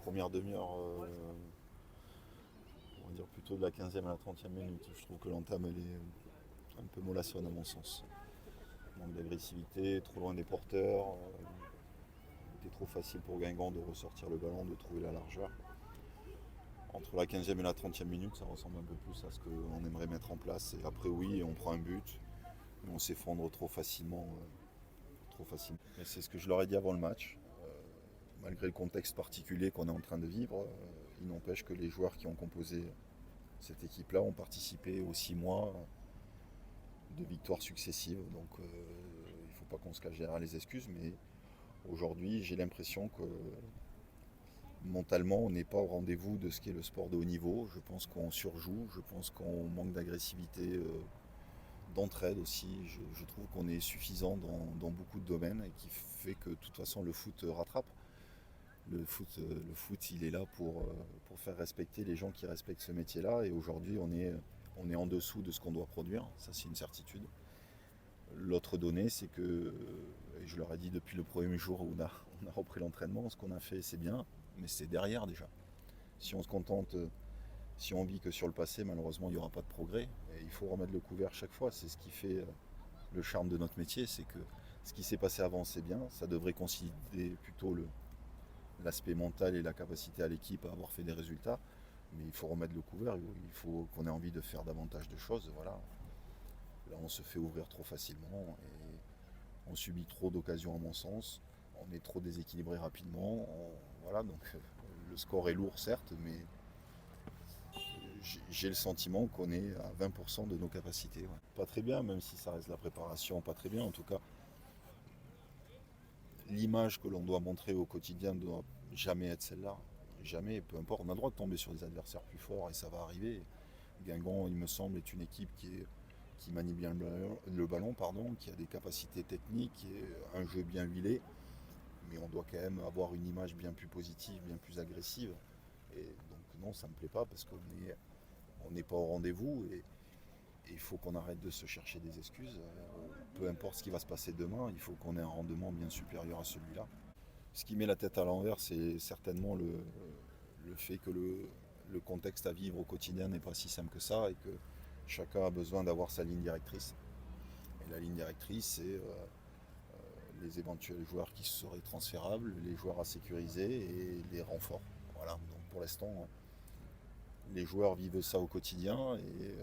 première demi-heure, on va dire plutôt de la 15e à la 30e minute. Je trouve que l'entame elle est un peu mollassonne à mon sens. Manque d'agressivité, trop loin des porteurs. C'était trop facile pour Guingamp de ressortir le ballon, de trouver la largeur. Entre la 15e et la 30e minute, ça ressemble un peu plus à ce qu'on aimerait mettre en place. Et après oui, on prend un but, mais on s'effondre trop facilement. Trop facilement. Et c'est ce que je leur ai dit avant le match. Malgré le contexte particulier qu'on est en train de vivre, il n'empêche que les joueurs qui ont composé cette équipe-là ont participé aux 6 mois de victoires successives. Donc il ne faut pas qu'on se cache derrière les excuses, mais aujourd'hui j'ai l'impression que mentalement on n'est pas au rendez-vous de ce qu'est le sport de haut niveau. Je pense qu'on surjoue, je pense qu'on manque d'agressivité, d'entraide aussi. Je trouve qu'on est suffisant dans beaucoup de domaines et qui fait que de toute façon le foot rattrape. Le foot, il est là pour faire respecter les gens qui respectent ce métier-là. Et aujourd'hui, on est en dessous de ce qu'on doit produire. Ça, c'est une certitude. L'autre donnée, c'est que, et je leur ai dit depuis le premier jour où on a repris l'entraînement, ce qu'on a fait, c'est bien, mais c'est derrière déjà. Si on se contente, si on vit que sur le passé, malheureusement, il n'y aura pas de progrès. Et il faut remettre le couvert chaque fois. C'est ce qui fait le charme de notre métier. C'est que ce qui s'est passé avant, c'est bien. Ça devrait consolider plutôt l'aspect mental et la capacité à l'équipe à avoir fait des résultats. Mais il faut remettre le couvert, il faut qu'on ait envie de faire davantage de choses. Voilà. Là, on se fait ouvrir trop facilement et on subit trop d'occasions à mon sens. On est trop déséquilibré rapidement. Voilà, donc le score est lourd certes, mais j'ai le sentiment qu'on est à 20% de nos capacités. Ouais. Pas très bien, même si ça reste la préparation, pas très bien. En tout cas, l'image que l'on doit montrer au quotidien ne doit jamais être celle-là. Jamais, peu importe. On a le droit de tomber sur des adversaires plus forts et ça va arriver. Guingamp, il me semble, est une équipe qui manie bien le ballon, pardon, qui a des capacités techniques et un jeu bien huilé. Mais on doit quand même avoir une image bien plus positive, bien plus agressive. Et donc non, ça ne me plaît pas parce qu'on n'est pas au rendez-vous et il faut qu'on arrête de se chercher des excuses. Peu importe ce qui va se passer demain, il faut qu'on ait un rendement bien supérieur à celui-là. Ce qui met la tête à l'envers, c'est certainement le fait que le contexte à vivre au quotidien n'est pas si simple que ça et que chacun a besoin d'avoir sa ligne directrice. Et la ligne directrice, c'est les éventuels joueurs qui seraient transférables, les joueurs à sécuriser et les renforts. Voilà, donc pour l'instant, les joueurs vivent ça au quotidien et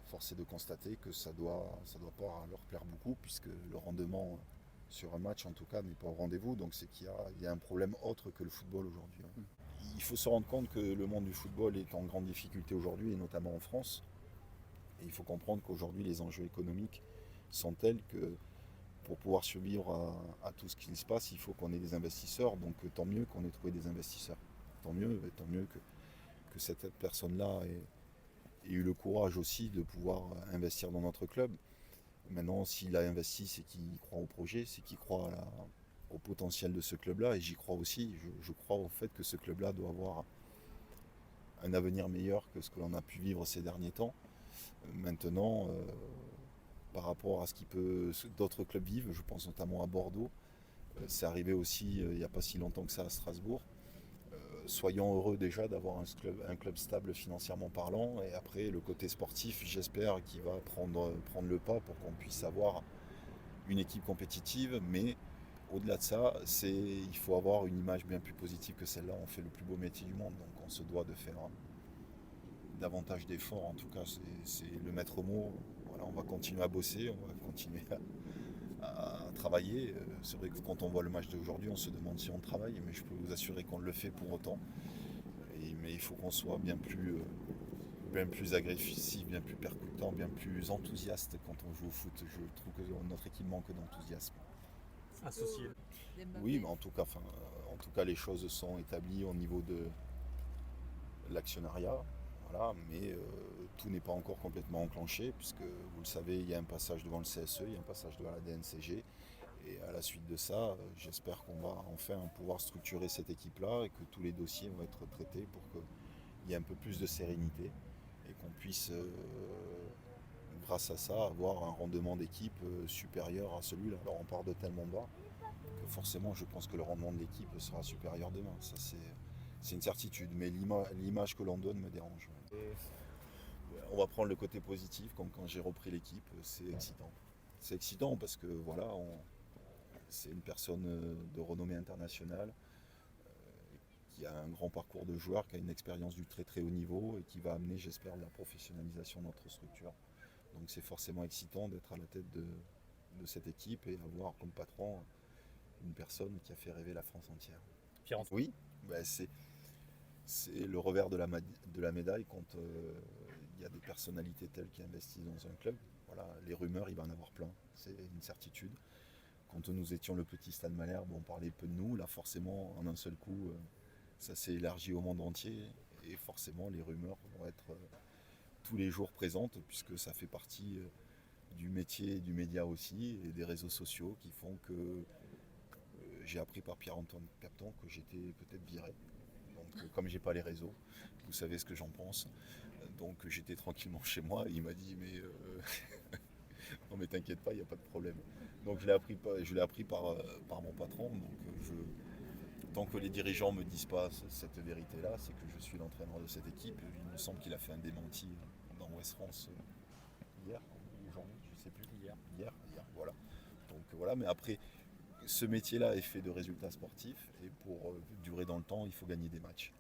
force est de constater que ça doit pas leur plaire beaucoup puisque le rendement sur un match en tout cas n'est pas au rendez-vous. Donc c'est qu'il y a un problème autre que le football aujourd'hui. Il faut se rendre compte que le monde du football est en grande difficulté aujourd'hui et notamment en France. Et il faut comprendre qu'aujourd'hui les enjeux économiques sont tels que pour pouvoir survivre à tout ce qui se passe, il faut qu'on ait des investisseurs. Donc tant mieux qu'on ait trouvé des investisseurs. Tant mieux que cette personne-là ait eu le courage aussi de pouvoir investir dans notre club. Maintenant, s'il a investi, c'est qu'il croit au projet, c'est qu'il croit au potentiel de ce club-là, et j'y crois aussi. Je crois au fait que ce club-là doit avoir un avenir meilleur que ce que l'on a pu vivre ces derniers temps. Maintenant, par rapport à ce que d'autres clubs vivent, je pense notamment à Bordeaux, c'est arrivé aussi il n'y a pas si longtemps que ça à Strasbourg. Soyons heureux déjà d'avoir un club stable financièrement parlant. Et après, le côté sportif, j'espère qu'il va prendre le pas pour qu'on puisse avoir une équipe compétitive. Mais au-delà de ça, il faut avoir une image bien plus positive que celle-là. On fait le plus beau métier du monde, donc on se doit de faire davantage d'efforts. En tout cas, c'est le maître mot. Voilà, on va continuer à bosser, on va continuer à travailler. C'est vrai que quand on voit le match d'aujourd'hui, on se demande si on travaille, mais je peux vous assurer qu'on le fait pour autant. Mais il faut qu'on soit bien plus agressif, bien plus percutant, bien plus enthousiaste quand on joue au foot. Je trouve que notre équipe manque d'enthousiasme. Associé. Oui, mais en tout cas, les choses sont établies au niveau de l'actionnariat. Voilà, mais tout n'est pas encore complètement enclenché, puisque vous le savez, il y a un passage devant le CSE, il y a un passage devant la DNCG. Et à la suite de ça, j'espère qu'on va enfin pouvoir structurer cette équipe-là et que tous les dossiers vont être traités pour qu'il y ait un peu plus de sérénité et qu'on puisse, grâce à ça, avoir un rendement d'équipe supérieur à celui-là. Alors on part de tellement bas que forcément je pense que le rendement de l'équipe sera supérieur demain. Ça C'est une certitude, mais l'image que l'on donne me dérange. Ouais. On va prendre le côté positif, comme quand j'ai repris l'équipe, c'est excitant. C'est excitant parce que voilà, c'est une personne de renommée internationale qui a un grand parcours de joueur, qui a une expérience du très très haut niveau et qui va amener, j'espère, la professionnalisation de notre structure. Donc c'est forcément excitant d'être à la tête de cette équipe et avoir comme patron une personne qui a fait rêver la France entière. Oui, bah c'est le revers de la médaille quand il y a des personnalités telles qui investissent dans un club. Voilà, les rumeurs, il va en avoir plein, c'est une certitude. Quand nous étions le petit Stade Malherbe, on parlait peu de nous. Là, forcément, en un seul coup, ça s'est élargi au monde entier. Et forcément, les rumeurs vont être tous les jours présentes, puisque ça fait partie du métier, du média aussi, et des réseaux sociaux qui font que j'ai appris par Pierre-Antoine Capton que j'étais peut-être viré. Donc, comme j'ai pas les réseaux, vous savez ce que j'en pense. Donc, j'étais tranquillement chez moi et il m'a dit mais non mais t'inquiète pas, il n'y a pas de problème. Donc je l'ai appris par mon patron. Donc tant que les dirigeants ne me disent pas cette vérité-là, c'est que je suis l'entraîneur de cette équipe. Il me semble qu'il a fait un démenti dans Ouest France hier ou aujourd'hui, je ne sais plus. Hier, voilà. Donc voilà, mais après, ce métier-là est fait de résultats sportifs et pour durer dans le temps, il faut gagner des matchs.